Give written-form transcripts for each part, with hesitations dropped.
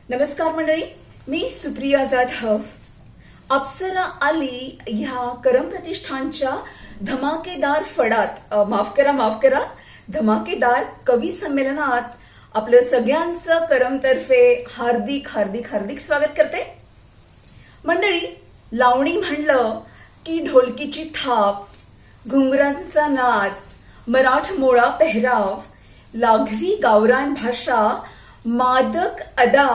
नमस्कार मंडळी, मी सुप्रिया जाधव. अप्सरा आली ह्या करम प्रतिष्ठानच्या धमाकेदार फडात माफ करा धमाकेदार कवी संमेलनात आपलं सगळ्यांचं करमतर्फे हार्दिक हार्दिक हार्दिक स्वागत करते. मंडळी, लावणी म्हणलं की ढोलकीची थाप, घुंगरांचा नाद, मराठमोळा पेहराव, लाघवी गावरान भाषा, मादक अदा,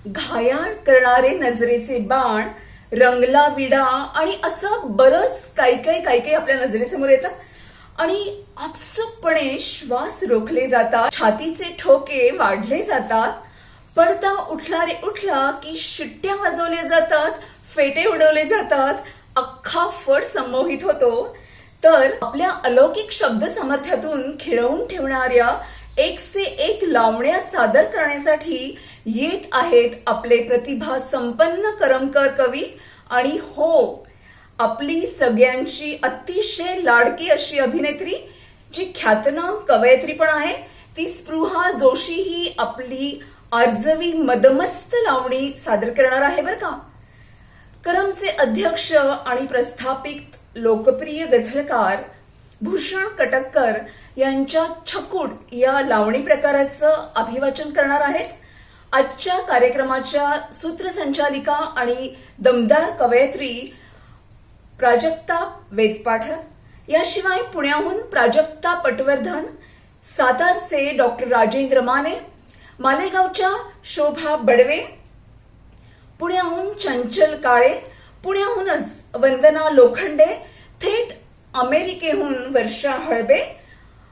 घायाळ करणारे नजरेचे बाण, रंगला विडा आणि असं बरंच काही आपल्या नजरेसमोर येतं आणि आपसुकपणे श्वास रोखले जातात, छातीचे ठोके वाढले जातात, पडदा उठला रे उठला की शिट्ट्या वाजवल्या जातात, फेटे उडवले जातात, अख्खा फड संमोहित होतो. तर आपल्या अलौकिक शब्द सामर्थ्यातून खिळवून ठेवणाऱ्या एक से एक लावण्या सादर करण्यासाठी येत आहेत आपले प्रतिभा संपन्न करमकर कवी. आणि हो, आपली सगळ्यांची अतिशय लाडकी अशी अभिनेत्री, जी ख्यातनाम कवयित्री पण आहे, ती स्पृहा जोशी ही आपली आर्जवी मदमस्त लावणी सादर करणार आहे बरं का. करमचे अध्यक्ष आणि प्रस्थापित लोकप्रिय गझलकार भूषण कटककर यांच्या छकुड या लावणी प्रकाराचं अभिवाचन करणार आहेत. आजच्या कार्यक्रमाच्या सूत्रसंचालिका आणि दमदार कवयित्री प्राजक्ता वेदपाठक, याशिवाय पुण्याहून प्राजक्ता पटवर्धन, सातारचे डॉक्टर राजेंद्र माने, मालेगावच्या शोभा बडवे, पुण्याहून चंचल काळे, पुण्याहूनच वंदना लोखंडे, थेट अमेरिकेहून वर्षा हळबे,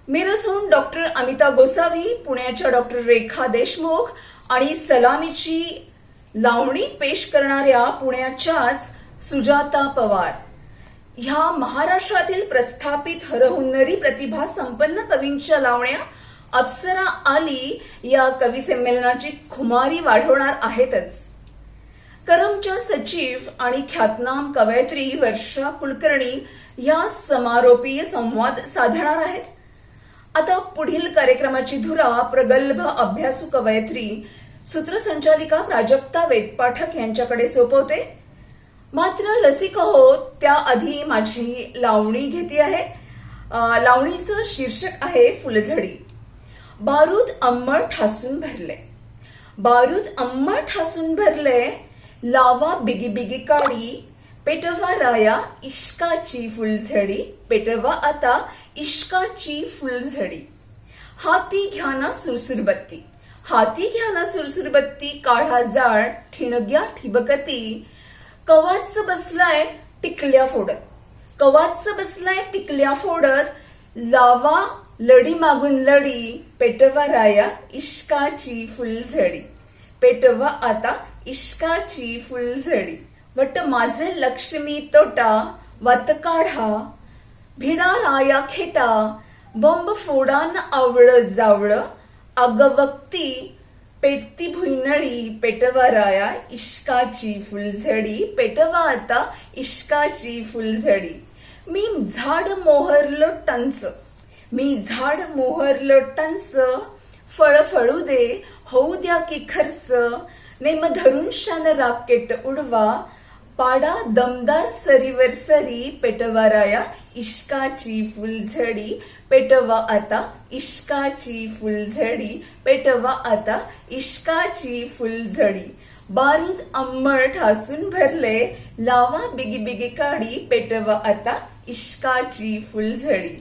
मिरजहून डॉक्टर अमिता गोसावी, पुण्याच्या डॉक्टर रेखा देशमुख आणि सलामीची लावणी पेश करणाऱ्या पुण्याच्याच सुजाता पवार, ह्या महाराष्ट्रातील प्रस्थापित हरहुन्नरी प्रतिभा संपन्न कवींच्या लावण्या अप्सरा आली या कवी संमेलनाची खुमारी वाढवणार आहेतच. करमच्या सचिव आणि ख्यातनाम कवयित्री वर्षा कुलकर्णी या समारोपीय संवाद साधणार आहेत. आता पुढील कार्यक्रमाची धुरा प्रगल्भ अभ्यासू कवयित्री सूत्रसंचालिका प्राजक्ता वेदपाठक यांच्याकडे सोपवते. मात्र रसिक हो, त्याआधी माझी लावणी घेते आहे. लावणीचं शीर्षक आहे फुलझडी. बारूद अम्मळ ठासून भरले, बारूद अम्मळ ठासून भरले, लावा बिगी बिगी काडी, पेटवा राया इश्काची फुलझडी, पेटवा आता इश्काची फुलझडी. हाती घ्या ना सुरसुर बत्ती, हाती घ्या ना सुरसुर बत्ती, काढा जाळ ठिणग्या ठिबकती, कवाच बसलाय टिकल्या फोडत, कवाच बसलाय टिकल्या फोडत, लावा लढी मागून लढी, पेटवा राया इश्काची फुलझडी, पेटवा आता इश्काची फुलझडी. वट माझे लक्ष्मी तोटा, वात काढा भिडा राया खेटा, बंब फोडा न आवळ जावळ, अगवक्ती पेटती भुईनळी, पेटवा राया इश्काची फुलझडी, पेटवा आता इश्काची फुलझडी. मी झाड मोहरलं टंच, मी झाड मोहरलं टंच, फळ फळू दे होऊ द्या की खर्च, नेम धरून शान राकेट उडवा, पाडा दमदार सरीवर सरी, पेटवा राया इश्काची फुलझडी, पेटवा आता इश्काची फुलझडी, पेटवा आता इश्काची फुलझडी. बारूद अम्मळ ठासून भरले, लावा बिगी बिगी काडी, पेटवा आता इश्काची फुलझडी.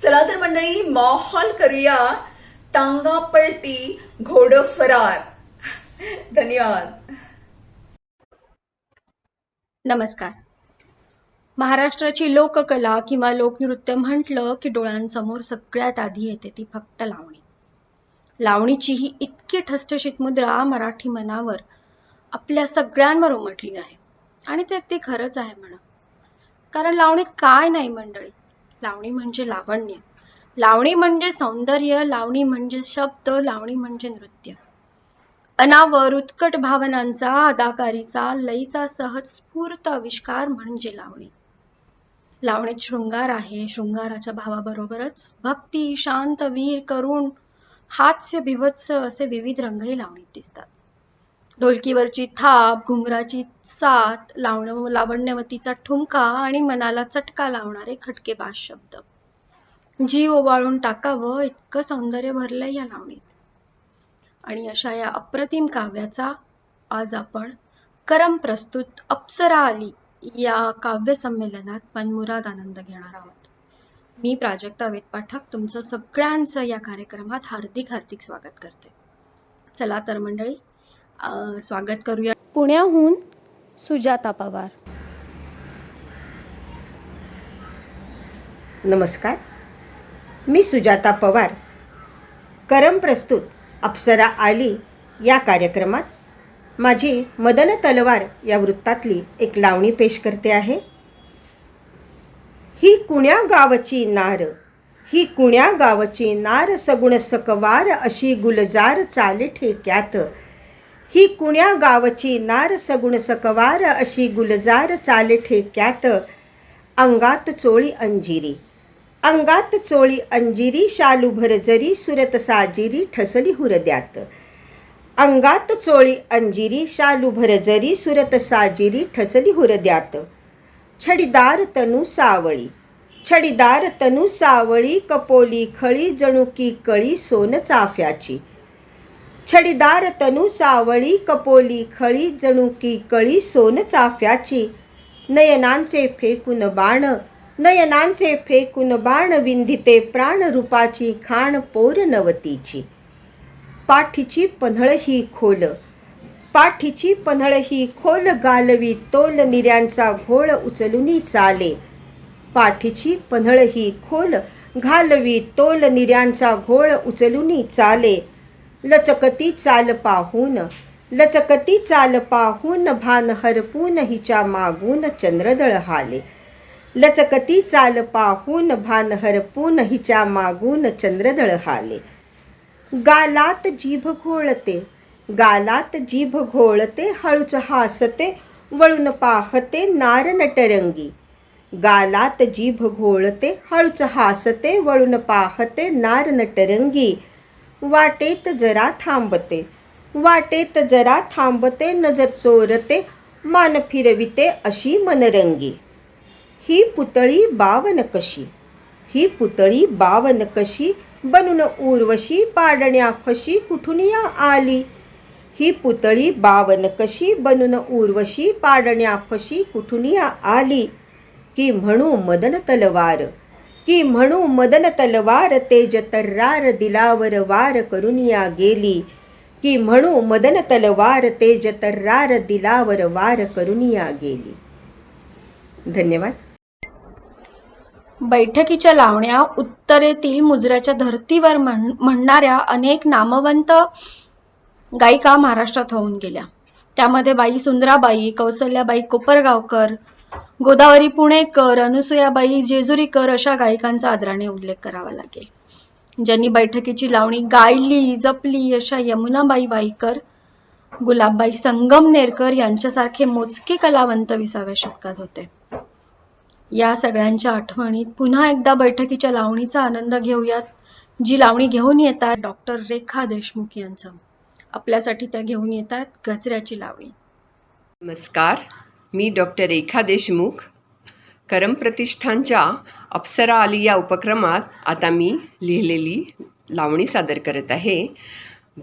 चला तर मंडळी, माहोल करूया टांगा पलटी घोड फरार. धन्यवाद. नमस्कार. महाराष्ट्राची लोककला किंवा लोकनृत्य म्हटलं की डोळ्यांसमोर सगळ्यात आधी येते ती फक्त लावणी. लावणीची ही इतकी ठसठशीत मुद्रा मराठी मनावर आपल्या सगळ्यांवर उमटली आहे आणि ते अगदी खरंच आहे म्हणा. कारण लावणीत काय नाही मंडळी, लावणी म्हणजे लावण्य, लावणी म्हणजे सौंदर्य, लावणी म्हणजे शब्द, लावणी म्हणजे नृत्य. अनावर उत्कट भावनांचा, अदाकारीचा, लयीचा सहज स्फूर्त आविष्कार म्हणजे लावणी. लावणीत शृंगार आहे, शृंगाराच्या भावाबरोबरच भक्ती, शांत, वीर, करुण, हास्य, बिभत्स असे विविध रंगही लावणीत दिसतात. ढोलकीवरची थाप, घुंगराची साथ, लावण्यवतीचा ठुमका आणि मनाला चटका लावणारे खटकेबाज शब्द. जीव ओवाळून टाकावं इतकं सौंदर्य भरलंय या लावणीत. आणि अशा या अप्रतिम काव्याचा आज आपण करम प्रस्तुत अप्सरा आली या काव्य संमेलनात मनमुराद आनंद घेणार आहोत. मी प्राजक्ता वेद पाठक तुमचं सगळ्यांचं या कार्यक्रमात हार्दिक हार्दिक स्वागत करते. चला तर मंडळी, स्वागत करूया. पुण्याहून सुजाता पवार. नमस्कार, मी सुजाता पवार करम प्रस्तुत अप्सरा आली या कार्यक्रमात माझी मदन तलवार या वृत्तातली एक लावणी पेश करते आहे. ही कुण्या गावची नार, ही कुण्या गावची नार, सगुण सकवार अशी गुलजार चाले ठेक्यात. ही कुण्या गावची नार, सगुण सकवार अशी गुलजार चाले ठेक्यात. अंगात चोळी अंजिरी, अंगात चोळी अंजिरी, शालू भरजरी, सुरत साजिरी ठसली हुरद्यात. अंगात चोळी अंजिरी, शालू भरजरी, सुरत साजिरी ठसली हुरद्यात. छडीदार तनु सावळी, छडीदार तनु सावळी, कपोली खळी जणू की कळी सोन चाफ्याची. छडीदार तनु सावळी, कपोली खळी जणू की कळी सोन चाफ्याची. नयनांचे फेकून बाण, नयनांचे फेकून बाण, विंधिते प्राण रूपाची खाण पोर नवतीची. पाठीची पन्हळ ही खोल, पाठीची पन्हळ ही खोल, गालवी तोल निर्यांचा घोळ उचलुनी चाले. पाठीची पन्हळ ही खोल, घालवी तोल निर्यांचा घोळ उचलुनी चाले. लचकती चाल पाहून, लचकती चाल पाहून, भान हरपून हिच्या मागून चंद्रदळ हाले. लचकती चाल पाहून, भान हरपून हिच्या मागून चंद्रदळ हाले. गालात जीभ घोळते, गालात जीभ घोळते, हळूच हासते वळून पाहते नार नटरंगी. गालात जीभ घोळते, हळूच हासते वळून पाहते नार नटरंगी. वाटेत जरा थांबते, वाटेत जरा थांबते, नजर चोरते मान फिरविते अशी मनरंगी. ही पुतळी बावन कशी, ही पुतळी बावन कशी, बनून उर्वशी पाडण्या फशी कुठून या आली. ही पुतळी बावन कशी, बनून उर्वशी पाडण्या फशी कुठून या आली. की म्हणू मदन तलवार, की म्हणू मदन तलवार, तेज तर्रार दिलावर वार करून या गेली. की म्हणू मदन तलवार, तेज तर्रार दिलावर वार करून या गेली. धन्यवाद. बैठकीच्या लावण्या उत्तरेतील मुजऱ्याच्या धर्तीवर म्हणणाऱ्या अनेक नामवंत गायिका महाराष्ट्रात होऊन गेल्या. त्यामध्ये बाई सुंदराबाई, कौसल्याबाई कोपरगावकर, गोदावरी पुणेकर, अनुसूयाबाई जेजुरीकर अशा गायिकांचा आदराने उल्लेख करावा लागेल. ज्यांनी बैठकीची लावणी गायली जपली अशा यमुनाबाई वाईकर, गुलाबबाई संगमनेरकर यांच्यासारखे मोजके कलावंत 20व्या शतकात होते. या सगळ्यांच्या आठवणीत पुन्हा एकदा बैठकीच्या लावणीचा आनंद घेऊयात. जी लावणी घेऊन येतात डॉक्टर रेखा देशमुख यांचं. आपल्यासाठी त्या घेऊन येतात गजऱ्याची लावणी. नमस्कार, मी डॉक्टर रेखा देशमुख करम प्रतिष्ठानच्या अप्सरा आली या उपक्रमात आता मी लिहिलेली लावणी सादर करत आहे.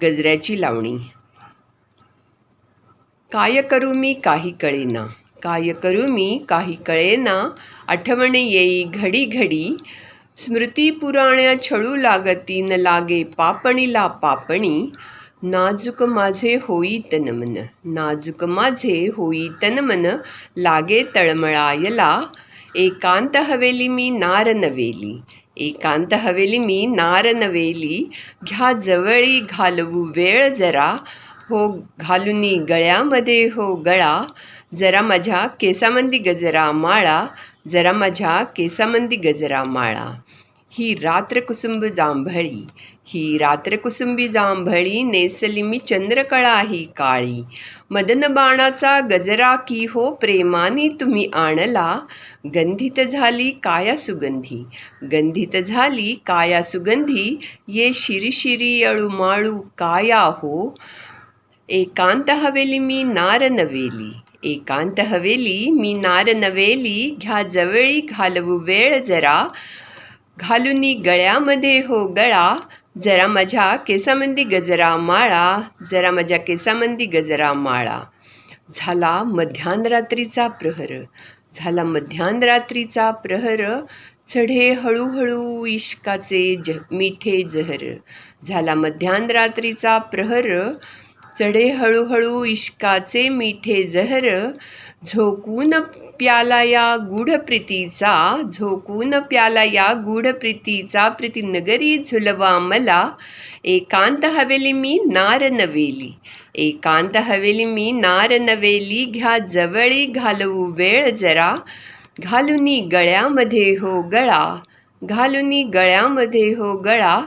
गजऱ्याची लावणी. काय करू मी काही कळेना, काय करू मी काही कळेना, आठवण येई घडी घडी, स्मृती पुराण्या छळू लागती, न लागे पापणीला पापणी. नाजूक माझे होई तन मन, नाजूक माझे होई तन मन, लागे तळमळायला. एकांत हवेली मी नार नवेली, एकांत हवेली मी नार नवेली. घ्या जवळी घालवू वेळ जरा, हो घालुनी गळ्यामध्ये हो गळा. जरा माझ्या केसामंदी गजरा माळा, जरा माझ्या केसामंदी गजरा माळा. ही रात्र कुसुंब जांभळी, ही रात्र कुसुंबी जांभळी, नेसली मी चंद्रकळा ही काळी. मदन बाणाचा गजरा की हो प्रेमानी तुम्ही आणला. गंधित झाली काया सुगंधी, गंधित झाली काया सुगंधी, ये शिरी शिरी अळूमाळू काया हो. एकांत हवेली मी नार नवेली, एकांत हवेली मी नार नवेली, घ्या जवळी घालवू वेळ जरा, घालुनी गळ्यामध्ये हो गळा, जरा माझ्या केसामंदी गजरा माळा, जरा माझ्या केसामंदी गजरा माळा. झाला मध्यानरात्रीचा प्रहर, झाला मध्यानरात्रीचा प्रहर, चढे हळूहळू इश्काचे मिठे जहर. झाला मध्यानरात्रीचा प्रहर, चढे हळूहळू इश्काचे मिठे जहर. झोकून प्याला या गूढ प्रीतीचा, झोकून प्याला या गूढ प्रीतीचा, प्रीती नगरी झुलवा मला. एकांत हवेली मी नार नवेली, एकांत हवेली मी नार नवेली, घ्या जवळी घालवू वेळ जरा, घालुनी गळ्यामध्ये हो गळा, घालुनी गळ्यामध्ये हो गळा,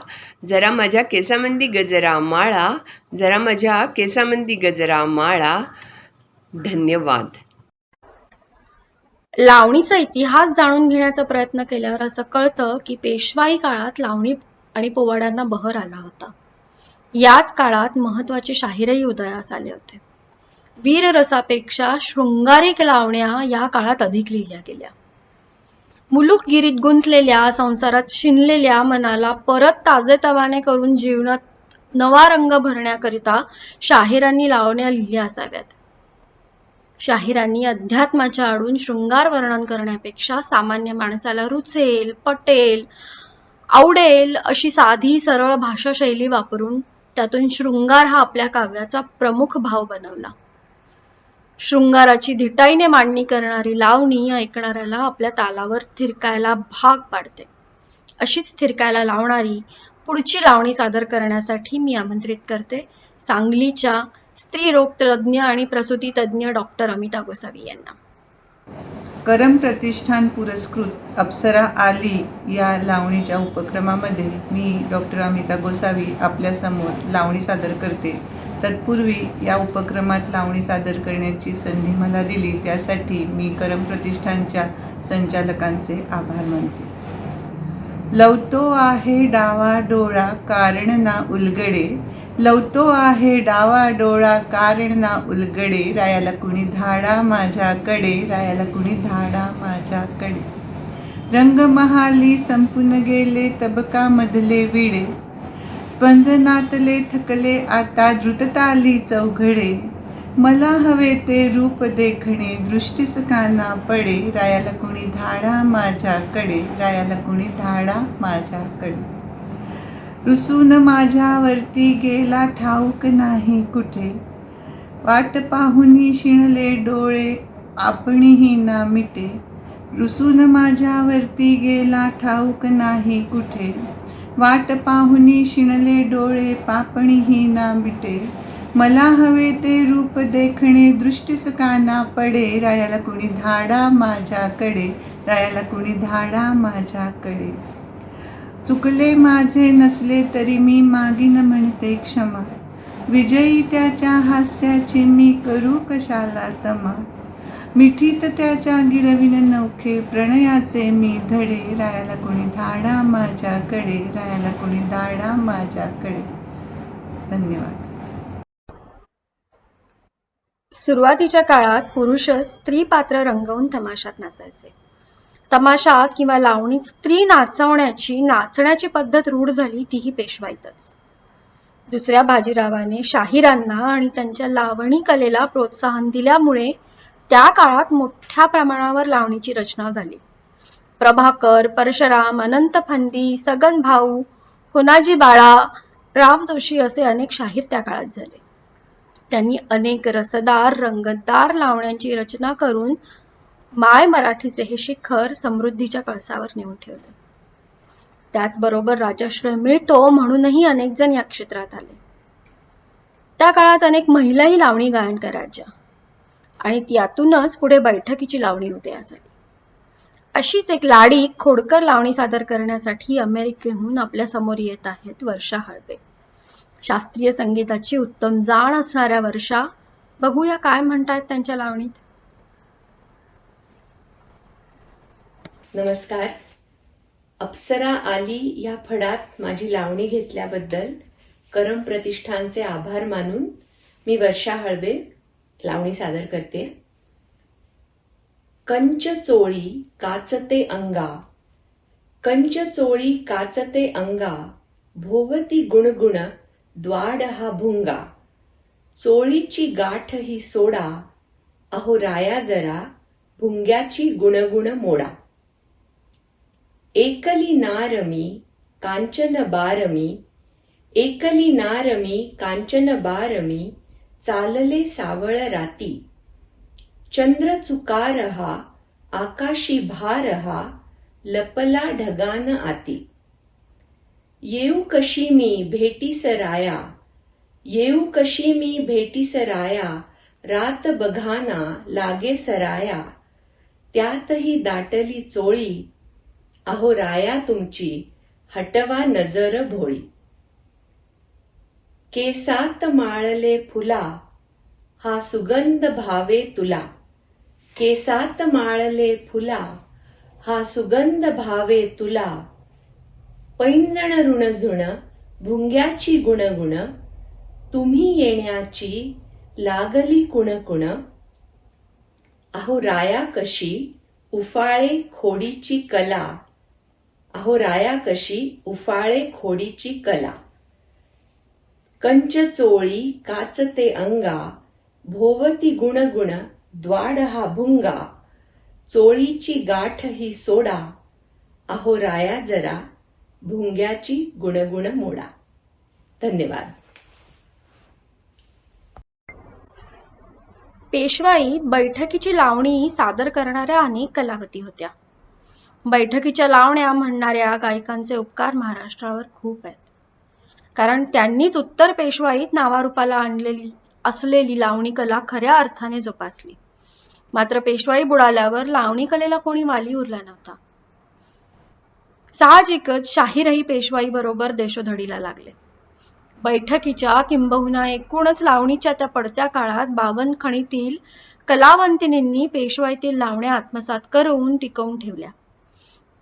जरा माझ्या केसामंदी गजरा माळा, जरा माझ्या केसामंदी गजरा माळा. धन्यवाद. लावणीचा इतिहास जाणून घेण्याचा प्रयत्न केल्यावर असं कळतं की पेशवाई काळात लावणी आणि पोवाड्यांना बहर आला होता. याच काळात महत्वाचे शाहीरही उदयास आले होते. वीररसापेक्षा शृंगारिक लावण्या या काळात अधिक लिहिल्या गेल्या. मुलुकगिरीत गुंतलेल्या, संसारात शिनलेल्या मनाला परत ताजेतवाने करून जीवनात नवा रंग भरण्याकरिता शाहिरांनी लावण्या लिहिल्या असाव्यात. शाहिरांनी अध्यात्माच्या आडून शृंगार वर्णन करण्यापेक्षा सामान्य माणसाला रुचेल, पटेल, आवडेल अशी साधी सरळ भाषाशैली वापरून त्यातून शृंगार हा आपल्या काव्याचा प्रमुख भाव बनवला. शृंगाराची धिटाईने मांडणी करणारी लावणी ऐकणाऱ्याला आपल्या तालावर थिरकायला भाग पाडते. अशीच थिरकायला लावणारी पुढची लावणी सादर करण्यासाठी मी आमंत्रित करते सांगलीच्या स्त्रीरोग तज्ज्ञ आणि प्रसूती तज्ज्ञ डॉक्टर अमिता गोसावी यांना. करम प्रतिष्ठान पुरस्कृत अप्सरा आली या लावणीच्या उपक्रमामध्ये मी डॉक्टर अमिता गोसावी आपल्यासमोर लावणी सादर करते. तत्पूर्वी या उपक्रमात लावणी सादर करण्याची संधी मला दिली त्यासाठी मी करम प्रतिष्ठानच्या संचालकांचे आभार मानते. लवतो आहे डावा डोळा कारण ना उलगडे, लवतो आहे डावा डोळा कारण ना उलगडे, रायाला कुणी धाडा माझ्याकडे, रायाला कुणी धाडा माझ्याकडे. रंगमहाली संपून गेले तबकामधले विडे, स्पंदनातले थकले आता द्रुतताली चौघडे, मला हवे ते रूप देखणे दृष्टीस काना पडे, रायाला कुणी धाडा माझ्याकडे, रायाला कुणी धाडा माझ्याकडे. रुसून माझ्यावरती गेला ठाऊक नाही कुठे, वाट पाहुनी शिणले डोळे आपणही ना मिटे, रुसून माझ्यावरती गेला ठाऊक नाही कुठे, वाट पाहुनी शिणले डोळे पापणीही ना मिटे, मला हवे ते रूप देखणे दृष्टीस काना पडे, रायाला कुणी धाडा माझ्याकडे, रायाला कुणी धाडा माझ्याकडे. चुकले माझे नसले तरी मी मागीन म्हणते क्षमा, विजयी त्याच्या हास्याची मी करू कशाला तमा, मिठीत त्याच्या गिरविन नौखे प्रणयाचे मी धडे, रायाला कुणी धाडा माझ्याकडे, रायाला कुणी धाडा माझ्याकडे. धन्यवाद. सुरुवातीच्या काळात पुरुष स्त्री पात्र रंगवून तमाशात नाचायचे. तमाशात किंवा लावणीत स्त्री नाचण्याची पद्धत रूढ झाली तीही पेशवाईतच. दुसऱ्या बाजीरावाने शाहिरांना आणि त्यांच्या लावणी कलेला प्रोत्साहन दिल्यामुळे त्या काळात मोठ्या प्रमाणावर लावणीची रचना झाली. प्रभाकर, परशुराम, अनंत फंदी, सगन भाऊ, होनाजी बाळा, राम जोशी असे अनेक शाहीर त्या काळात झाले. त्यांनी अनेक रसदार रंगतदार लावण्यांची रचना करून माय मराठीचे हे शिखर समृद्धीच्या कळसावर नेऊन ठेवले. त्याचबरोबर राजाश्रय मिळतो म्हणूनही अनेक जण या क्षेत्रात आले. त्या काळात अनेक महिलाही लावणी गायन करायच्या आणि त्यातूनच पुढे बैठकीची लावणी उदयास आली. अशीच एक लाडी खोडकर लावणी सादर करण्यासाठी अमेरिकेहून आपल्या समोर येत आहेत वर्षा हळवे. शास्त्रीय संगीताची उत्तम जाण असणाऱ्या वर्षा, बघूया काय म्हणतायत त्यांच्या लावणीत. नमस्कार. अप्सरा आली या फडात माझी लावणी घेतल्याबद्दल करम प्रतिष्ठानचे आभार मानून मी वर्षा हळबे लावणी सादर करते. कंच चोळी काचते अंगा, कंच चोळी काचते अंगा, भोवती गुणगुण द्वाड हा भुंगा, चोळीची गाठ ही सोडा, अहो राया जरा भुंग्याची गुणगुण मोडा. एकली नारमी कांचन बारमी, एकली नारमी कांचन बारमी, चालले सावळ राती, चंद्र चुकारहा आकाशी भारहा, लपला ढगान आती. येऊ कशी मी भेटीस राया, येऊ कशी मी भेटीस राया, रात बघाना लागे सराया, त्यातही दाटली चोळी, अहो राया तुमची हटवा नजर भोळी. केसात माळले फुला, हा सुगंध भावे तुला, केसात माळले फुला, हा सुगंध भावे तुला, पैंजण ऋणझुण भुंग्याची गुणगुण, तुम्ही येण्याची लागली कुणकुण, अहो राया कशी उफाळे खोडीची कला, अहो राया कशी उफाळे खोडीची कला. कंच चोळी काचते अंगा, भोवती गुणगुण द्वाड हा भुंगा, चोळीची गाठ ही सोडा, अहो राया जरा भुंग्याची गुणगुण मोडा. धन्यवाद. पेशवाईत बैठकीची लावणी सादर करणाऱ्या अनेक कलावती होत्या. बैठकीच्या लावण्या म्हणणाऱ्या गायकांचे उपकार महाराष्ट्रावर खूप आहेत. कारण त्यांनीच उत्तर पेशवाईत नावारूपाला आणलेली असलेली लावणी कला खऱ्या अर्थाने जोपासली. मात्र पेशवाई बुडाल्यावर लावणी कलेला कोणी वाली उरला नव्हता. साहजिकच शाहीरही पेशवाई बरोबर देशोधडीला लागले. बैठकीच्या किंबहुना एकूणच लावणीच्या त्या पडत्या काळात बावनखणीतील कलावंतिनींनी पेशवाईतील लावण्या आत्मसात करून टिकवून ठेवल्या.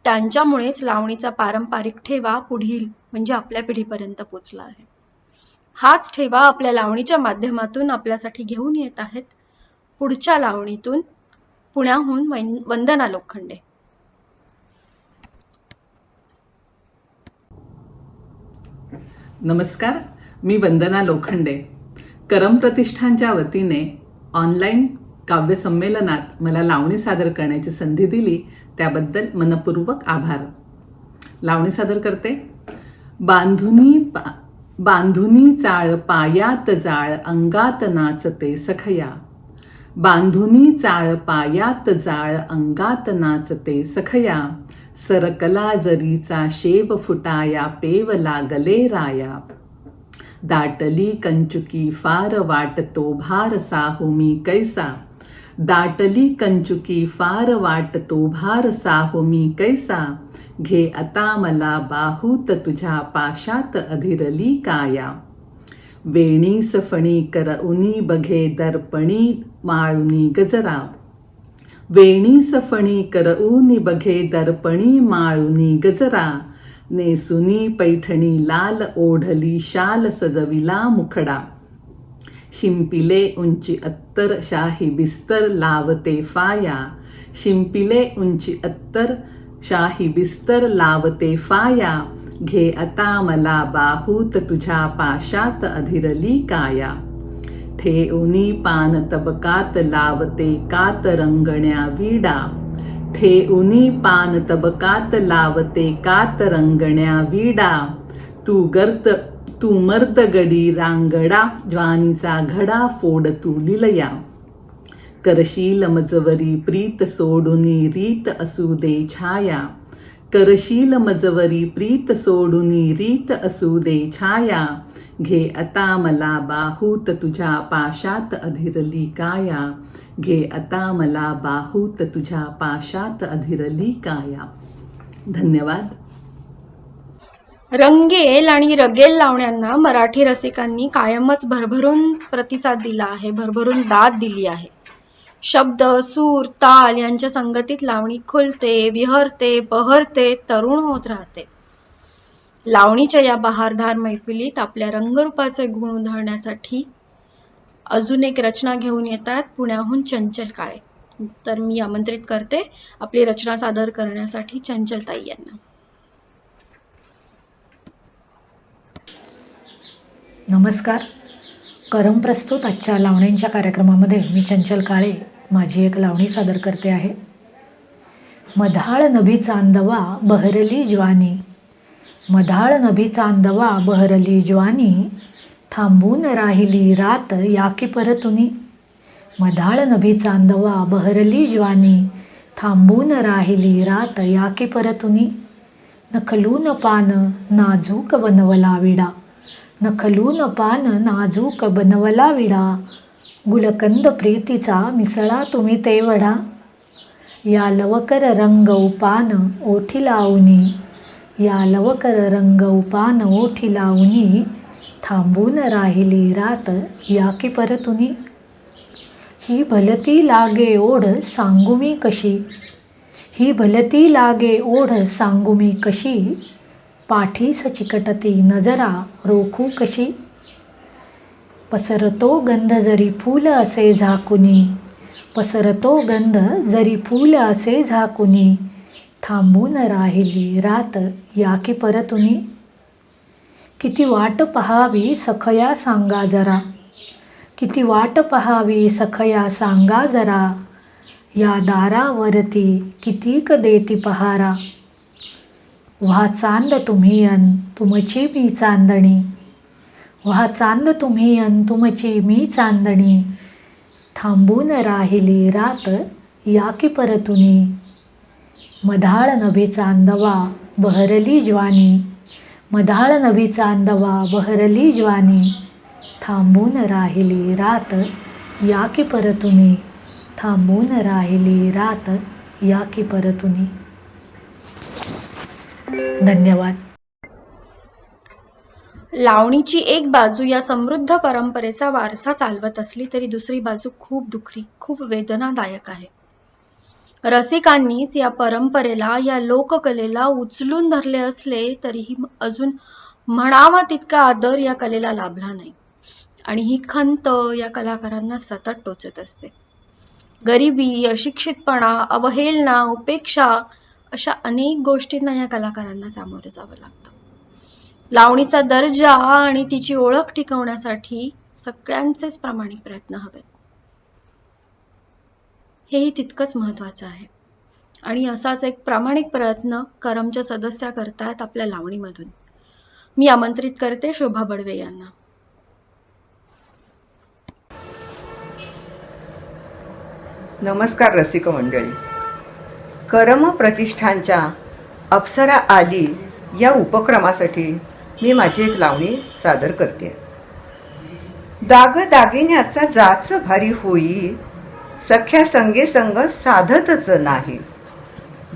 त्यांच्यामुळेच लावणीचा पारंपरिक ठेवा पुढील म्हणजे आपल्या पिढीपर्यंत पोचला आहे. हाच ठेवा आपल्या लावणीच्या माध्यमातून आपल्यासाठी घेऊन येत आहेत पुढच्या लावणीतून पुण्याहून वंदना लोखंडे. नमस्कार, मी वंदना लोखंडे. करम प्रतिष्ठानच्या वतीने ऑनलाईन काव्य संमेलनात मला लावणी सादर करण्याची संधी दिली त्याबद्दल मनपूर्वक आभार. लावणी सादर करते. बांधुनी चाळ पायात जाळ, अंगात नाचते सखया, बांधुनी चाळ पायात जाळ, अंगात नाचते सखया, सरकला जरीचा शेव फुटाया, पेव लागले राया, दाटली कंचुकी फार वाटतो भार साहू मी कैसा, दाटली कंचुकी फार वाटतो भार साहू मी कैसा, घे आता मला बाहूत तुझ्या पाशात अधिरली काया, वेणी सफणी करउनी बघे दर्पणी माळुनी गजरा, वेणी सफणी करउनी बघे दर्पणी माळुनी गजरा, नेसुनी पैठणी लाल ओढली शाल सजविला मुखडा, शिंपिले उंची अत्तर शाही बिस्तर लावते फाया, शिंपिले उंची अत्तर शाही बिस्तर लावते फाया, घे आता मला बाहूत तुझ्या पाशात अधिरली काया, ठेऊनी पान तबकात लावते कात रंगण्या विडा, ठेऊनी पान तबकात लावते कात रंगण्या विडा, तू मर्द गडी रांगडा, ज्वानीचा घडा फोड तू लिलया, करशील मजवरी प्रीत सोडुनी रीत असू दे छाया, करशील मजवरी प्रीत सोडुनी रीत असू दे छाया, घे आता मला बाहूत तुझ्या पाशात अधिरली काया, घे आता मला बाहूत तुझ्या पाशात अधिरली काया. धन्यवाद. रंगेल आणि रगेल लावण्यांना मराठी रसिकांनी कायमच भरभरून प्रतिसाद दिला आहे, भरभरून दाद दिली आहे. शब्द, सूर, ताल यांच्या संगतीत लावणी खुलते, विहरते, बहरते, तरुण होत राहते. लावणीच्या या बहारदार मैफिलीत आपल्या रंगरूपाचे गुण उधळण्यासाठी अजून एक रचना घेऊन येतात पुण्याहून चंचल काळे. तर मी आमंत्रित करते आपली रचना सादर करण्यासाठी चंचलताई यांना. नमस्कार. करम प्रस्तुत आजच्या लावण्यांच्या कार्यक्रमामध्ये मी चंचल काळे माझी एक लावणी सादर करते आहे. मधाळ नभी चांदवा बहरली ज्वानी, मधाळ नभी चांदवा बहरली ज्वानी, थांबून राहिली रात याकी परतुनी. मधाळ नभी चांदवा बहरली ज्वानी, थांबून राहिली रात याकी परतुनी. नखलून पान नाजूक बनवला विडा, नखलून पान नाजूक बनवला विडा, गुलकंद प्रीतीचा मिसळा तुम्ही ते वडा. या लवकर रंग उपान ओठी लावणी, या लवकर रंग उपान ओठी लावणी, थांबून राहिली रात याकी परतुनी. ही भलती लागे ओढ सांगू मी कशी, ही भलती लागे ओढ सांगू मी कशी, पाठीस चिकटती नजरा रोखू कशी. पसरतो गंध जरी फूल असे झाकुनी, पसरतो गंध जरी फूल असे झाकुनी, थांबून राहिली रात याकी परतुनी. किती वाट पहावी सखया सांगा जरा, किती वाट पहावी सखया सांगा जरा, या दारावरती कितीक देती पहारा. व्हा चांद तुम्ही अन तुमची मी चांदणी, व्हा चांद तुम्ही अन तुमची मी चांदणी, थांबून राहिली रात याकी परतुनी. मधाळ नभी चांदवा बहरली ज्वानी, मधाळ नभी चांदवा बहरली ज्वानी, थांबून राहिली रात याकी परतुनी, थांबून राहिली रात याकी परतुनी. धन्यवाद. लावणीची एक बाजू या समृद्ध परंपरेचा वारसा चालवत असली तरी दुसरी बाजू खूप दुःखी, खूप वेदनादायक आहे. रसिकांनीच या परंपरेला, या लोककलेला उचलून धरले असले तरीही अजून म्हणावा तितका आदर या कलेला लाभला नाही. आणि ही खंत या कलाकारांना सतत टोचत असते. गरिबी, अशिक्षितपणा, अवहेलना, उपेक्षा अशा अनेक गोष्टींना या कलाकारांना सामोरे जावं लागतं. लावणीचा दर्जा आणि तिची ओळख टिकवण्यासाठी सगळ्यांचेच प्रामाणिक प्रयत्न हवेत. हेही तितकंच महत्वाचं आहे. आणि असाच एक प्रामाणिक प्रयत्न करमच्या सदस्या करतायत आपल्या लावणीमधून. मी आमंत्रित करते शोभा बडवे यांना. नमस्कार रसिक मंडळी. करम प्रतिष्ठानच्या अप्सरा आली या उपक्रमासाठी मी माझी एक लावणी सादर करते. दाग दागिन्याचा जाच भारी होई, सख्या संगे संग साधतच नाही.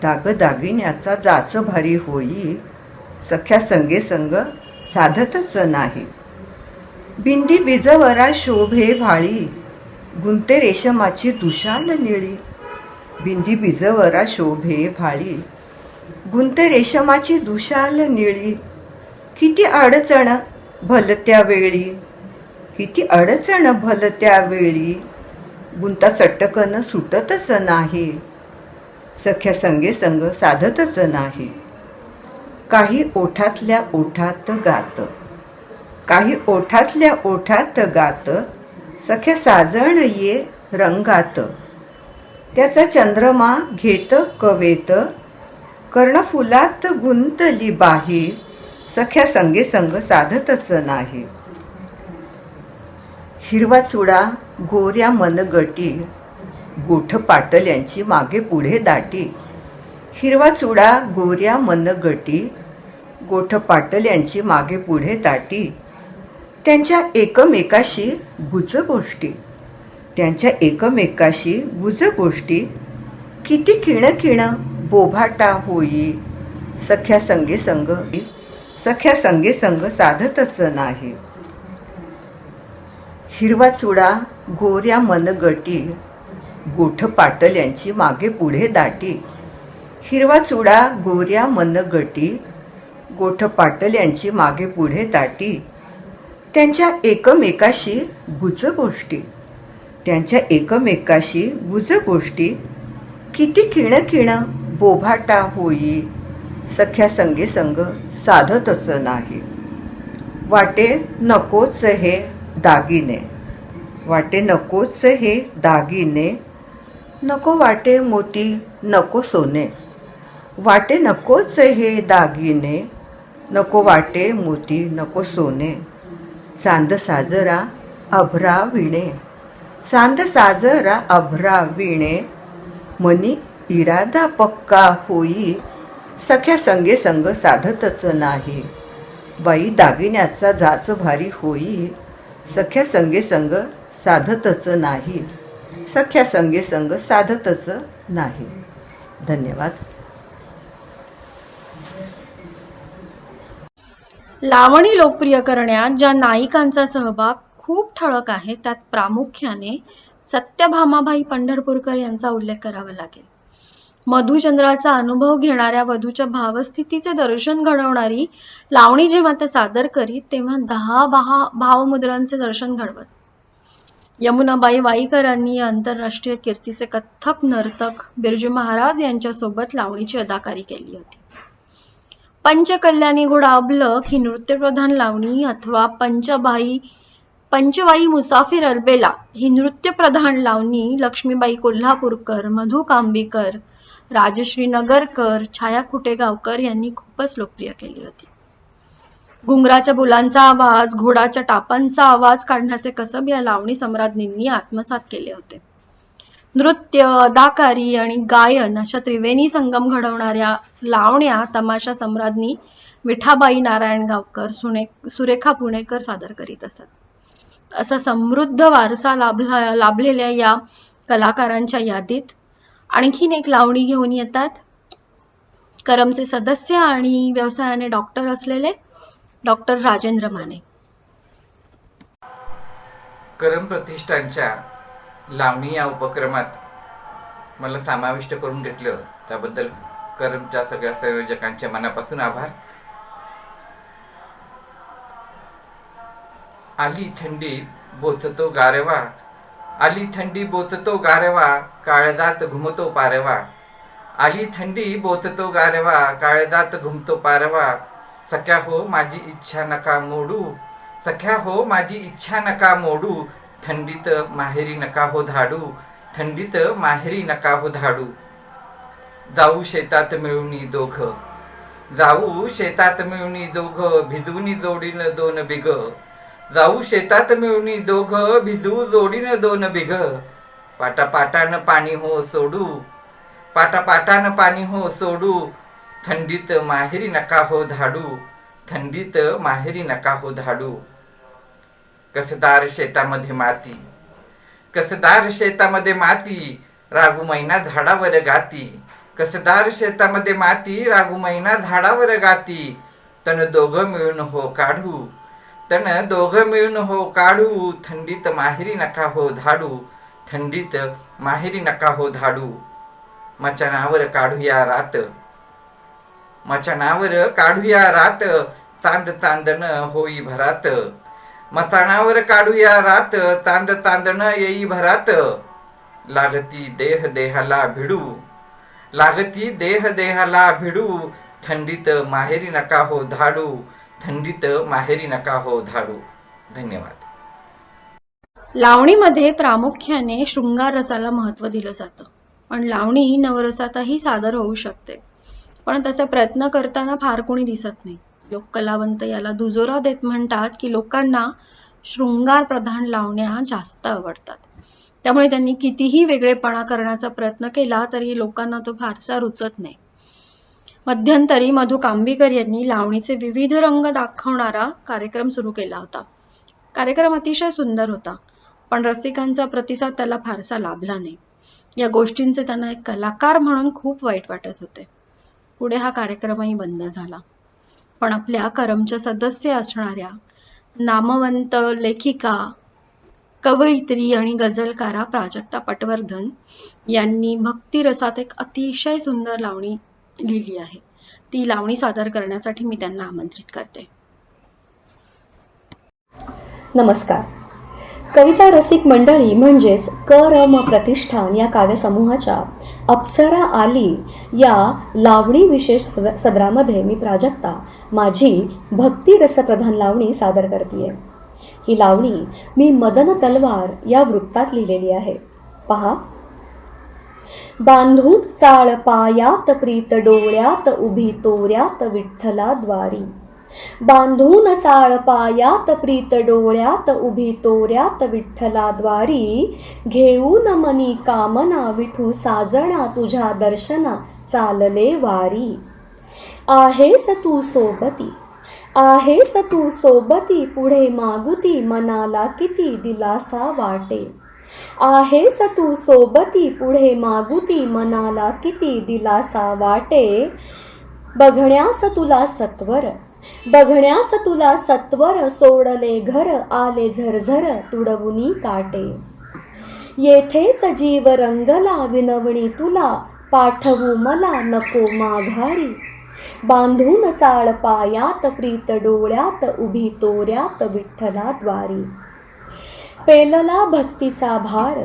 दाग दागिन्याचा जाच भारी होई, सख्या संगे संग साधतच नाही. बिंदी बिजवरा शोभे भाळी, गुंते रेशमाची दुशाल निळी. बिंदी बिजवरा शोभे भाळी, गुंते रेशमाची दुशाल निळी. किती अडचण भलत्या वेळी, किती अडचण भलत्या वेळी, गुंता चटकन सुटतच नाही. सख्या संगे संग साधतच नाही. काही ओठातल्या ओठात गात, काही ओठातल्या ओठात गात, सख्या साजण ये रंगात. त्याचा चंद्रमा घेत कवेत, कर्णफुलात गुंतली बाही. सख्या संगे संग साधतच नाही. हिरवा चुडा गोऱ्या मनगटी, गोठ पाटल यांची मागे पुढे दाटी. हिरवा चुडा गोऱ्या मनगटी, गोठ पाटल यांची मागे पुढे दाटी. त्यांच्या एकमेकाशी गुजगोष्टी, त्यांच्या एकमेकाशी गुजगोष्टी. किती किण किण बोभाटा होई, सख्या संगे संग, सख्या संगे संग साधतच नाही. हिरवा चुडा गोऱ्या मनगटी, गोठ पाटल यांची मागे पुढे दाटी. हिरवा चुडा गोऱ्या मनगटी, गोठ पाटल यांची मागे पुढे दाटी. त्यांच्या एकमेकाशी गुज गोष्टी, त्यांच्या एकमेकाशी गुज गोष्टी, किती किण किण बोभाटा होई, सख्या संगे संग साधतच नाही. वाटे नकोच हे दागिने, वाटे नकोच हे दागिने, नको वाटे मोती नको सोने, वाटे नकोच हे दागिने, नको वाटे मोती नको सोने. चांद साजरा अभरा विणे, चांद साजरा अभरा विणे, मनी इरादा पक्का होई, सख्या संगे संग साधतच नाही. बाई दागिन्याचा जाच भारी होई, सख्या संगे संग साधतच नाही, सख्या संगे संग साधतच नाही. धन्यवाद. लावणी लोकप्रिय करण्यात ज्या नायिकांचा सहभाग खूप ठळक आहे त्यात प्रामुख्याने सत्यभामाबाई पंढरपूरकर यांचा उल्लेख करावा लागेल. मधुचंद्राचा अनुभव घेणाऱ्या वधूच्या भावस्थितीचे दर्शन घडवणारी लावणी जेव्हा ते सादर करीत तेव्हा 10 भावमुद्रांचे दर्शन घडवत. यमुनाबाई वाईकरांनी आंतरराष्ट्रीय कीर्तीचे कथ्थक नर्तक बिरजू महाराज यांच्यासोबत लावणीची अदाकारी केली होती. पंचकल्याणी घोडा अबलख ही नृत्यप्रधान लावणी अथवा पंचवाई मुसाफिर अलबेला ही नृत्यप्रधान लावणी लक्ष्मीबाई कोल्हापूरकर, मधु कांबीकर, राजश्री नगरकर, छाया कुटेगावकर यांनी खूपच लोकप्रिय केली होती. घुंगराच्या बोलांचा आवाज, घोडाच्या टापांचा आवाज काढण्याचे कसब या लावणी सम्राज्ञींनी आत्मसात केले होते. नृत्य, अदाकारी आणि गायन अशा त्रिवेणी संगम घडवणाऱ्या लावण्या तमाशा सम्राज्ञी विठाबाई नारायणगावकर, सुरेखा पुणेकर सादर करीत असत. असा समृद्ध वारसा लाभलेल्या या कलाकारांच्या यादीत आणखीन एक लावणी घेऊन येतात करमचे सदस्य आणि व्यवसायाने डॉक्टर असलेले डॉक्टर राजेंद्र माने. करम प्रतिष्ठानच्या लावणी या उपक्रमात मला समाविष्ट करून घेतलं त्याबद्दल करमच्या सगळ्या संयोजकांचे मनापासून आभार. आली थंडी बोचतो गारवा, आली थंडी बोचतो गारवा, काळजात घुमतो पारवा, आली थंडी बोचतो गारवा, काळजात घुमतो पारवा. सख्या हो माझी इच्छा नका मोडू, सख्या हो माझी इच्छा नका मोडू, थंडीत माहेरी नका हो धाडू, थंडीत माहेरी नका हो धाडू. जाऊ शेतात मिळूनी दोघ, जाऊ शेतात मिळूनी दोघ, भिजवून जोडीन 2 बिघ, जाऊ शेतात मिळूनी दोघ, भिजवू जोडीन 2 बिघ. पाटापाटान पाणी हो सोडू, पाटापाटान पाणी हो सोडू, थंडीत माहेरी नका हो धाडू, थंडीत माहेरी नका हो धाडू. कसदार शेतामध्ये माती, कसदार शेतामध्ये माती, रागू मैना झाडावर गाती, कसदार शेतामध्ये माती, रागू मैना झाडावर गाती. तन दोघं मिळून हो काढू, तन दोघं मिळून हो काढू, थंडीत माहेरी नका हो धाडू, थंडीत माहेरी नका हो धाडू. मचानावर काढूया रात, मचानावर काढूया रात, चांद चांदण होई भरात, मचानावर काढूया रात, चांद चांदण येई भरात. लागती देह देहाला भिडू, लागती देह देहाला भिडू, थंडीत माहेरी नका हो धाडू, थंडीत माहेरी नका हो धाडू. धन्यवाद. लावणीमध्ये प्रामुख्याने शृंगार रसाला महत्त्व दिलं जातं, पण लावणी नवरसातही सादर होऊ शकते. पण तसे प्रयत्न करताना फार कोणी दिसत नाही. लोक कलावंत याला दुजोरा देत म्हणतात की लोकांना शृंगार प्रधान लावण्या जास्त आवडतात, त्यामुळे त्यांनी कितीही वेगळेपणा करण्याचा प्रयत्न केला तरी लोकांना तो फारसा रुचत नाही. मध्यंतरी मधु कांबीकर यांनी लावणीचे विविध रंग दाखवणारा कार्यक्रम सुरू केला होता. कार्यक्रम अतिशय सुंदर होता, पण रसिकांचा प्रतिसाद त्याला फारसा लाभला नाही. या गोष्टींचे त्यांना एक कलाकार म्हणून खूप वाईट वाटत होते. पुढे हा कार्यक्रमही बंद झाला. पण आपल्या करमच्या सदस्य असणाऱ्या नामवंत लेखिका, कवयित्री आणि गझलकारा प्राजक्ता पटवर्धन यांनी भक्तिरसात एक अतिशय सुंदर लावणी लिहिली आहे. ती लावणी सादर करण्यासाठी मी त्यांना आमंत्रित करते. नमस्कार. कविता रसिक मंडळी म्हणजेच क.र.म. प्रतिष्ठान या काव्यसमूहाच्या अप्सरा आली या लावणी विशेष सदरामध्ये मी प्राजक्ता माझी भक्ती रसप्रधान लावणी सादर करते. ही लावणी मी मदन तलवार या वृत्तात लिहिलेली आहे. पहा. बांधून चाळ पायात प्रीत डोळ्यात उभी तोऱ्यात विठ्ठला द्वारी. बांधून चाळ पायात प्रीत डोळ्यात उभी तोऱ्यात विठ्ठला द्वारी. घेऊन मनी कामना विठू साजणा तुझ्या दर्शना चालले वारी. आहेस तू सोबती, आहेस तू सोबती, पुढे मागुती मनाला किती दिलासा वाटे. आहेस तू सोबती, पुढे मागुती मनाला किती दिलासा वाटे. बघण्यास तुला सत्वर, बघण्यास तुला सत्वर, सोडले घर आले झरझर तुडवुनी काटे. येथेच जीव रंगला विनवणी तुला, पाठवू मला नको माघारी. बांधून चाळ पायात प्रीत डोळ्यात उभी तोऱ्यात विठ्ठला द्वारी. पेलला भक्तीचा भार,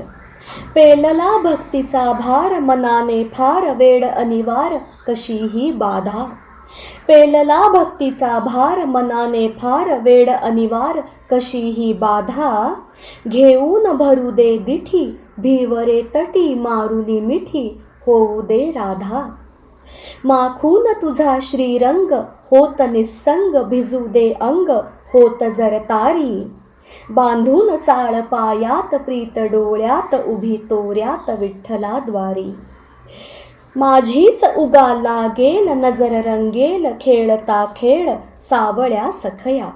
पेलला भक्तीचा भार, मनाने फार वेड अनिवार कशीही बाधा. पेलला भक्तीचा भार, मनाने फार वेड अनिवार कशीही बाधा. घेऊन भरू दे दिठी, भिवरे तटी मारुनी मिठी, होऊ दे राधा. माखून तुझा श्रीरंग होत निस्संग, भिजू दे अंग होत जरतारी. बांधून चाळ पायात प्रीत डोळ्यात उभी तोऱ्यात विठ्ठला द्वारी. माझीच उगा लागेल नजर रंगेल, खेळता खेळ सावळ्या सखया.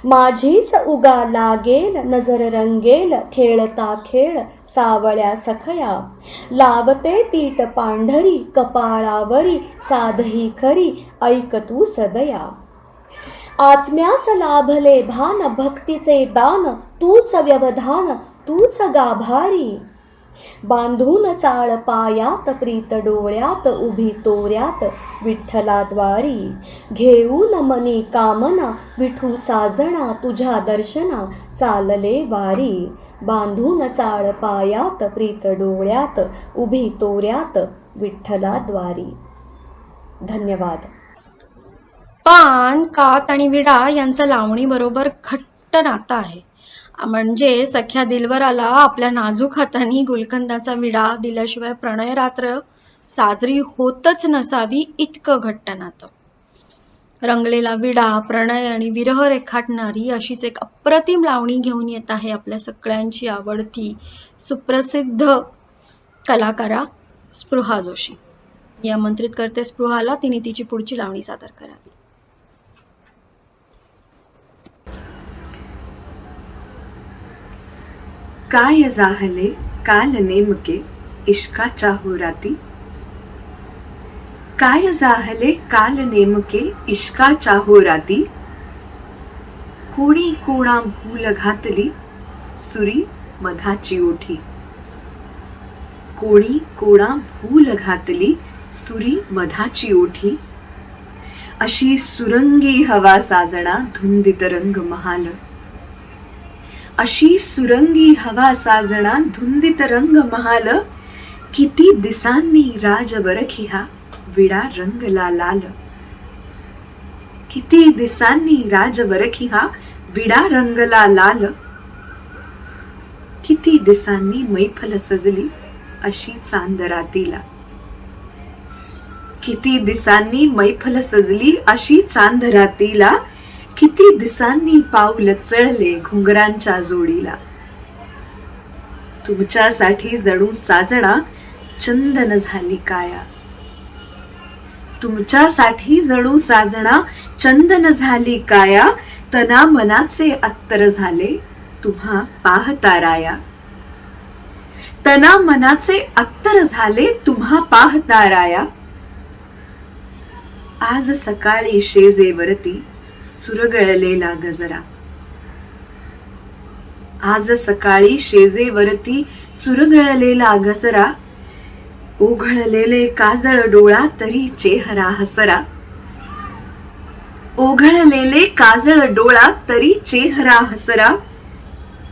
माझीच उगा लागेल नजर रंगेल, खेळता खेळ सावळ्या सखया. लावते तीट पांढरी कपाळावरी, साधही खरी ऐक तू सदया. आत्म्यास लाभले भान भक्तीचे दान, तूच व्यवधान तूच गाभारी. बांधून चाळ पायात प्रीत डोळ्यात उभी तोऱ्यात विठ्ठला द्वारी. घेऊन मनी कामना विठू साजणा तुझ्या दर्शना चालले वारी. बांधून चाळ पायात प्रीत डोळ्यात उभी तोऱ्यात विठ्ठला द्वारी. धन्यवाद. पान, कात आणि विडा यांचं लावणी बरोबर घट्ट नातं आहे. म्हणजे सख्या दिलवराला आपल्या नाजूक हाताने गुलकंदाचा विडा दिल्याशिवाय प्रणय रात्र साजरी होतच नसावी, इतकं घट्ट नातं. रंगलेला विडा, प्रणय आणि विरह रेखाटणारी अशीच एक अप्रतिम लावणी घेऊन येत आहे आपल्या सगळ्यांची आवडती सुप्रसिद्ध कलाकारा स्पृहा जोशी. मी आमंत्रित करते स्पृहाला, तिने तिची पुढची लावणी सादर करावी. काय जाहले काल नेमके इश्काच्या होराती. काय जाहले काल नेमके इश्काच्या होराती. कोणी कोणा भूल घातली सुरी मधाची ओठी. कोणी कोणा भूल घातली सुरी मधाची ओठी. अशी सुरंगी हवा साजना धुंदित रंग महाल. अशी सुरंगी हवा साजना धुंदित रंग महाल. किती दिसांनी राजवरखी हा विडा रंगला लाल. किती दिसांनी राजवरखी हा विडा रंगला लाल. किती दिसांनी मैफल सजली अशी चांद रातीला. किती दिसांनी मैफल सजली अशी चांद रातीला. किती दिसांनी पाऊल चढले घुंगरांच्या जोडीला. तुमच्यासाठी जणू साजणा चंदन झाली काया. तुमच्यासाठी जणू साजणा चंदन झाली काया. तना मनाचे अत्तर झाले तुम्हा पाहता राया. तना मनाचे अत्तर झाले तुम्हा पाहता राया. आज सकाळी शेजेवरती चुरगळलेला गजरा. आज सकाळी शेजेवरती चुरगळलेला गजरा. ओघळलेले काजळ डोळा तरी चेहरा हसरा. ओघळलेले काजळ डोळा तरी चेहरा हसरा.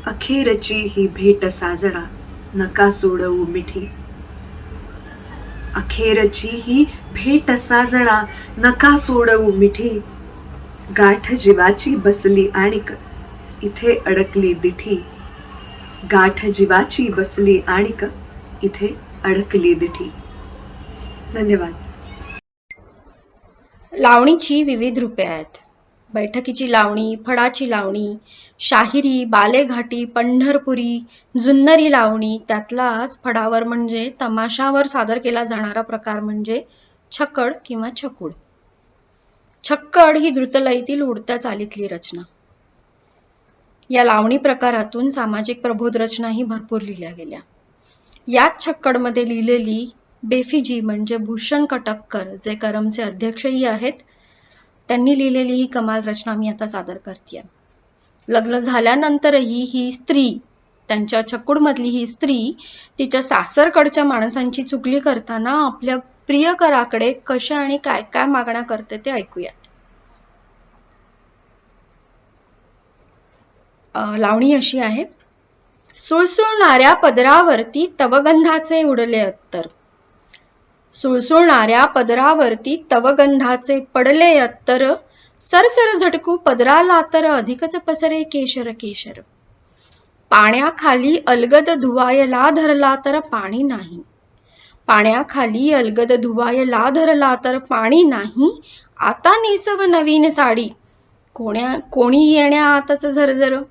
अखेरची ही भेट साजणा नका सोडवू मिठी. अखेरची ही भेट साजणा नका सोडवू मिठी. गाठ जीवाची बसली आणिक इथे अडकली दिठी. गाठ जीवाची बसली आणिक इथे अडकली दिठी. धन्यवाद. लावणीची विविध रूपे आहेत. बैठकीची लावणी, फडाची लावणी, शाहिरी, बालेघाटी, पंढरपुरी, जुन्नरी लावणी. त्यातलाच फडावर म्हणजे तमाशावर सादर केला जाणारा प्रकार म्हणजे छकड किंवा छकुड. छक्कड ही द्रुतलयीतील उडत्या चालीतली रचना. या लावणी प्रकारातून सामाजिक प्रबोध रचनाही भरपूर लिहिल्या गेल्या. याच छक्कडमध्ये लिहिलेली बेफिजी म्हणजे भूषण कटककर, जे करमचे अध्यक्षही आहेत, त्यांनी लिहिलेली ही कमाल रचना मी आता सादर करते. लग्न झाल्यानंतरही ही स्त्री, त्यांच्या छकुडमधली ही स्त्री तिच्या सासरकडच्या माणसांची चुगली करताना आपल्या प्रियकराकडे कशा आणि काय काय मागण्या करते ते ऐकूयात. लावणी अशी आहे. सुळसुळणाऱ्या पदरावरती तवगंधाचे उडले अत्तर. सुळसुळणाऱ्या पदरावरती तवगंधाचे पडले अत्तर. सरसर झटकू पदराला तर अधिकच पसरे केशर केशर. पाण्याखाली अलगद धुवायला धरला तर पाणी नाही. पाण्याखाली अलगद धुवायला धरला तर पाणी नाही. आता नेसव नवीन साडी, कोणी येण्या आताच झरझर.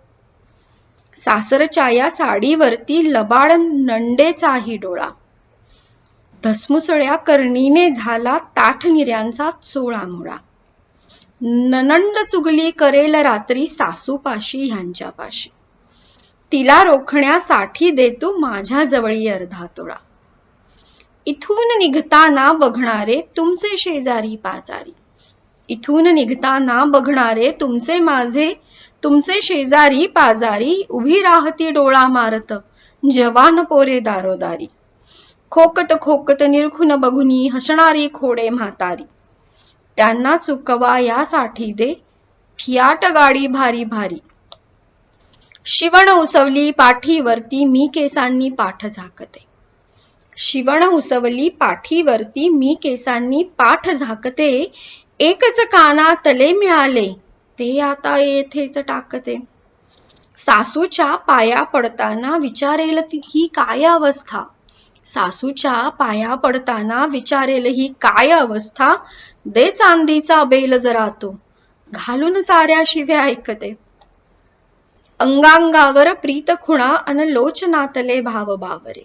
सासरच्या या साडीवरती लबाड नंडेचाही डोळा. धसमुसळ्या करणीने झाला ताठ निर्यांचा चोळामोळा. ननंद चुगली करेल रात्री सासूपाशी ह्यांच्यापाशी. तिला रोखण्यासाठी देतो माझ्या जवळी अर्धा तोळा. इथून निघताना बघणारे तुमचे शेजारी पाजारी. इथून निघताना बघणारे तुमचे शेजारी पाजारी. उभी राहती डोळा मारत जवान पोरे दारोदारी. खोकत खोकत निरखून बघुनी हसणारी खोडे म्हातारी. त्यांना चुकवा यासाठी दे फियाट गाडी भारी भारी. शिवण उसवली पाठीवरती मी केसांनी पाठ झाकते. शिवण उसवली पाठीवरती मी केसांनी पाठ झाकते. एकच कानातले मिळाले ते आता येथेच टाकते. सासूच्या पाया पडताना विचारेल ही काय अवस्था. सासूच्या पाया पडताना विचारेल ही काय अवस्था. दे चांदीचा बेल जरा तो, घालून साऱ्या शिव्या ऐकते. अंगांगावर प्रीत खुणा अन लोचनातले भाव बावरे.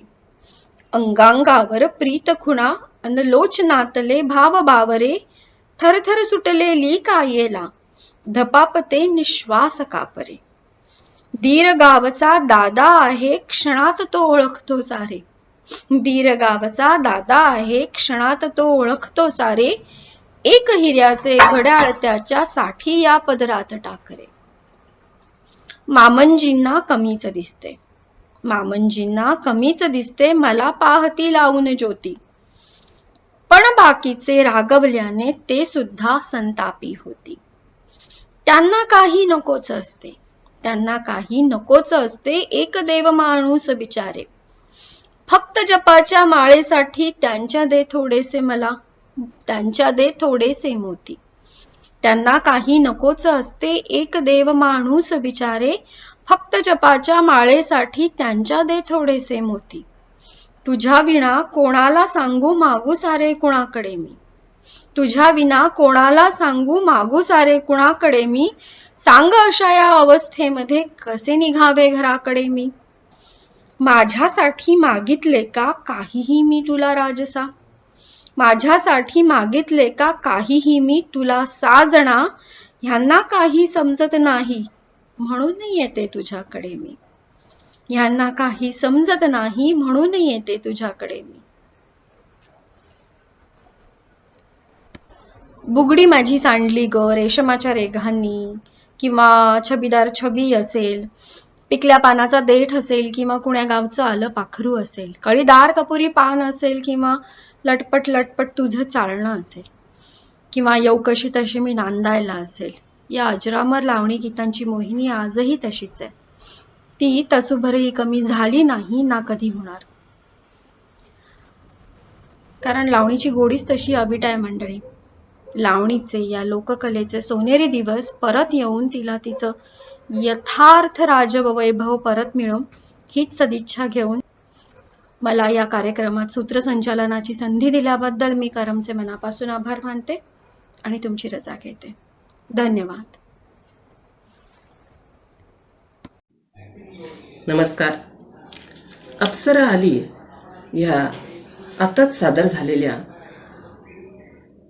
अंगांगावर प्रीत खुणा अन लोचनातले भाव बावरे. थरथर सुटलेली कायेला धपापते निश्वास कापरे. दीर गावचा दादा आहे क्षणात तो ओळखतो सारे. दीर गावचा दादा आहे क्षणात तो ओळखतो सारे. एक हिऱ्याचे घड्याळ त्याच्या साठी या पदरात टाकरे. मामंजींना कमीच दिसते. मामंजींना कमीच दिसते मला पाहती लावून ज्योती. पण बाकीचे रागवल्याने ते सुद्धा संतापी होती. त्यांना काही नकोच असते. त्यांना काही नकोच असते. एक देव माणूस बिचारे. फक्त जपाच्या माळेसाठी त्यांच्या दे थोडेसे मला, त्यांच्या दे थोडेसे मोती. त्यांना काही नकोच असते. एक देव माणूस बिचारे. फक्त जपाच्या माळेसाठी त्यांच्या दे थोडेसे मोती. तुझ्या विना कोणाला सांगू मागू सारे कुणाकडे मी. तुझ्या विना कोणाला सांगू मागू सारे कुणाकडे मी. सांग अशा या अवस्थेमध्ये कसे निघावे घराकडे मी. माझ्यासाठी मागितले का काहीही मी तुला राजसा. माझ्यासाठी मागितले का काहीही मी तुला साजना. ह्यांना काही समजत नाही म्हणून येते तुझ्याकडे मी. ह्यांना काही समजत नाही म्हणून येते तुझ्याकडे मी. बुगडी माझी सांडली ग रेशमाच्या रेघांनी, किंवा छबीदार छबी असेल, पिकल्या पानाचा देठ असेल, किंवा कुण्या गावचं आलं पाखरू असेल, कळीदार कपुरी पान असेल, किंवा लटपट लटपट तुझं चालणं असेल, किंवा येऊ कशी तशी मी नांदायला असेल. या अजरामर लावणी गीतांची मोहिनी आजही तशीच आहे. ती तसूभरही कमी झाली नाही ना कधी होणार. कारण लावणीची गोडीच तशी अवीट आहे मंडळी. लावणीचे या लोककलेचे सोनेरी दिवस परत येऊन तिला तिचं यथार्थ राजवैभव परत मिळो हीच सदिच्छा घेऊन मला या कार्यक्रमात सूत्रसंचालनाची संधी दिल्याबद्दल मी करमचे मनापासून आभार मानते आणि तुमची रजा घेते. धन्यवाद. नमस्कार. अप्सरा आली या आताच सादर झालेल्या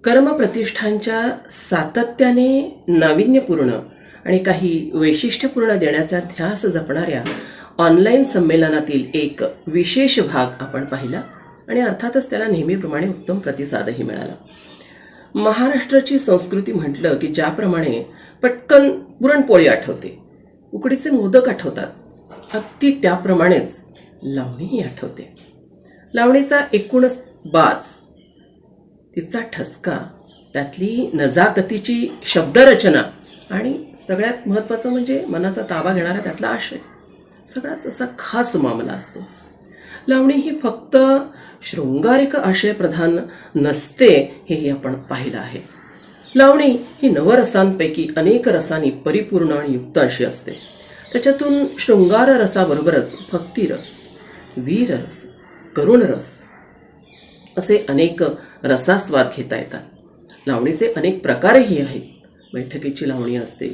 कर्म प्रतिष्ठानच्या सातत्याने नाविन्यपूर्ण आणि काही वैशिष्ट्यपूर्ण देण्याचा ध्यास जपणाऱ्या ऑनलाईन संमेलनातील एक विशेष भाग आपण पाहिला आणि अर्थातच त्याला नेहमीप्रमाणे उत्तम प्रतिसादही मिळाला. महाराष्ट्राची संस्कृती म्हटलं की ज्याप्रमाणे पटकन पुरणपोळी आठवते, उकडीचे मोदक आठवतात, अगदी त्याप्रमाणेच लावणीही आठवते. लावणीचा एकूणच बाज, तिचा ठसका, त्यातली नजाकतीची शब्दरचना आणि सगळ्यात महत्त्वाचं म्हणजे मनाचा ताबा घेणारा त्यातला आशय, सगळाच असा खास मामला असतो. लावणी ही फक्त शृंगारिक आशयप्रधान नसते हेही आपण पाहिलं आहे. लावणी ही नवरसांपैकी अनेक रसांनी परिपूर्ण आणि युक्त अशी असते. त्याच्यातून शृंगार रसाबरोबरच भक्तिरस, वीररस, करुणरस असे अनेक रसास्वाद घेता येतात. लावणीचे अनेक प्रकारही आहेत. बैठकीची लावणी असते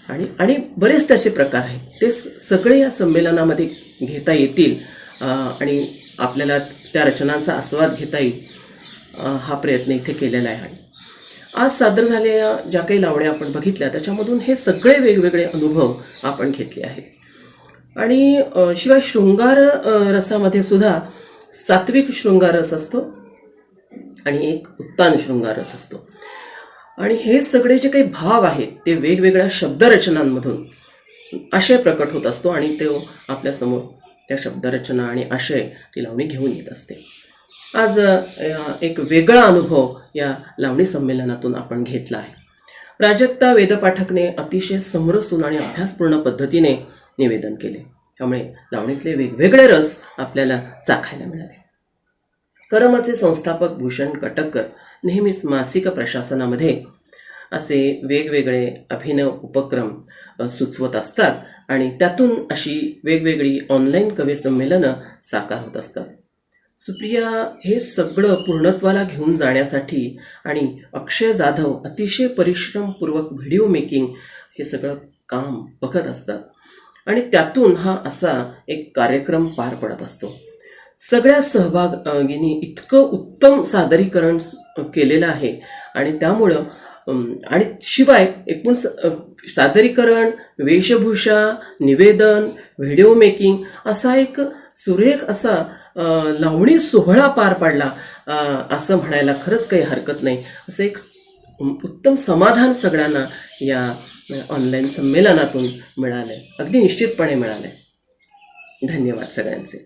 आणि बरेच त्याचे प्रकार आहेत. ते सगळे या संमेलनामध्ये घेता येतील आणि आपल्याला त्या रचनांचा आस्वाद घेता येईल हा प्रयत्न इथे केलेला आहे. आज सादर झालेल्या ज्या काही लावण्या आपण बघितल्या त्याच्यामधून हे सगळे वेगवेगळे अनुभव आपण घेतले आहेत. आणि शिवाय शृंगार रसामध्ये सुद्धा सात्विक शृंगार रस असतो आणि एक उत्तान शृंगार रस असतो. आणि हे सगळे जे काही भाव आहेत ते वेगवेगळ्या शब्दरचनांमधून आशय प्रकट होत असतो आणि तो आपल्यासमोर त्या शब्दरचना आणि आशय ती लावणी घेऊन येत असते. आज एक वेगळा अनुभव या लावणी संमेलनातून आपण घेतला आहे. प्राजक्ता वेदपाठकने अतिशय समरसून आणि अभ्यासपूर्ण पद्धतीने निवेदन केले. त्यामुळे लावणीतले वेगवेगळे रस आपल्याला चाखायला मिळाले. करमचे संस्थापक भूषण कटककर नेहमीच मासिक प्रशासनामध्ये असे वेगवेगळे अभिनव उपक्रम सुचवत असतात आणि त्यातून अशी वेगवेगळी ऑनलाईन कवी संमेलनं साकार होत असतात. सुप्रिया हे सगळं पूर्णत्वाला घेऊन जाण्यासाठी आणि अक्षय जाधव अतिशय परिश्रमपूर्वक व्हिडिओ मेकिंग हे सगळं काम बघत असतात आणि त्यातून हा असा एक कार्यक्रम पार पडत असतो. सगळ्या सहभागिनी इतकं उत्तम सादरीकरण केलेलं आहे आणि त्यामुळं आणि शिवाय एकूण सादरीकरण, वेशभूषा, निवेदन, व्हिडिओ मेकिंग असा एक सुरेख असा लावणी सोहळा पार पाडला असं म्हणायला खरंच काही हरकत नाही. असं एक उत्तम समाधान सगळ्यांना या ऑनलाईन संमेलनातून मिळालंय, अगदी निश्चितपणे मिळालंय. धन्यवाद सगळ्यांचे.